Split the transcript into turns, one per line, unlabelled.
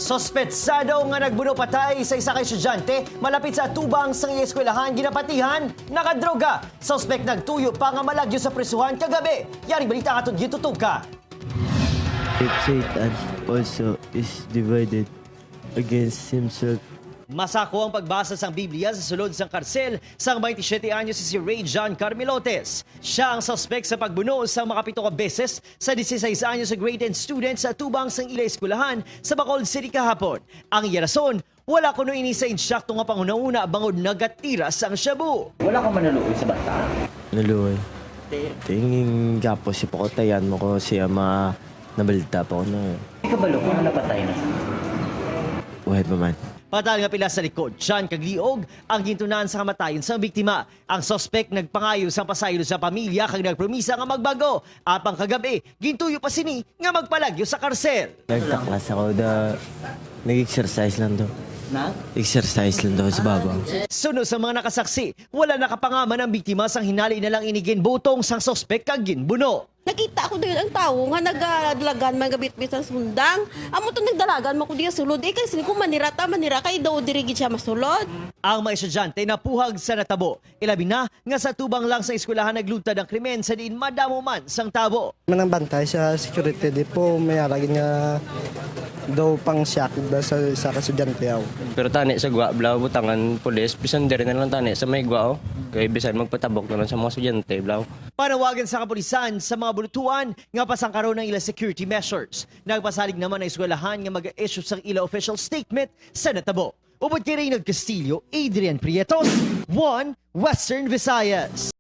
Sospetsado nga nagbuno patay sa isa ka estudyante malapit sa tubang sang eskwelahan ginapatihan, nakadroga. Suspect nagtuyo pa nga malagyo sa presuhan kagabi. Yaring balita katong gitutog ka.
If Satan also is divided against himself.
Masako ang pagbasa sang Biblia sa sulod sang karsel sang 27 anyos si Ray John Carmelotes. Siya ang suspect sa pagbuno sang makapito ka beses sa 16 anyos sa grade 10 student sa tubang sang ila eskwelahan sa Bacolod City kahapon. Ang iyarason, wala kuno ini sa insyakto nga panguna-una bangod nagatira sang shabu.
Wala kang manaluoy sa bata?
Naluoy. Tingin gapo si Pakotayan mo ko siya nabalita pa ko na.
Ikabalo kung napatay na siya.
Buhay pa man.
Patal nga pila sa likod, John Kagliog ang gintunan sa kamatayon sa biktima. Ang suspect nagpangayo sa pasaylo sa pamilya kag nagpromisa nga magbago. Apang kagabi, gintuyo pa sini nga magpalagyo sa karsel.
Nagtaklas ako nag-exercise lang daw. Exercise lang daw sa baba.
Sunod sa mga nakasaksi, wala nakapangaman ang biktima sang hinali na lang inigin butong sang suspect kag ginbuno.
Nakita ko din ang tao nga nagdalagan man gabit-bit ang sundang. Amo to nagdalagan mo ko diya sulod. Kasi kung manira kay daw dirigid siya masulod.
Ang mga estudyante napuhag sa natabo. Ilabi na nga sa tubang lang sa eskwelahan naglutad ang krimen sa diin madamo man sang tabo.
Manang bantay sa security di po may aragin nga daw pang shock ba sa kasudyante yaw.
Pero tani sa gwa, blaw butangan pulis, bisan diri na lang tani sa may gwa, oh. Kaya bisan magpatabok na lang sa mga estudyante, blaw.
Panawagan sa kapulisan sa mga bulutuan nga pasangkaron ng ila security measures. Nagpasalig naman ang eskwelahan nga mag-issue sa ila official statement sa natabo. Ubod kay Reynald Castillo, Adrian Prietos, 1 Western Visayas.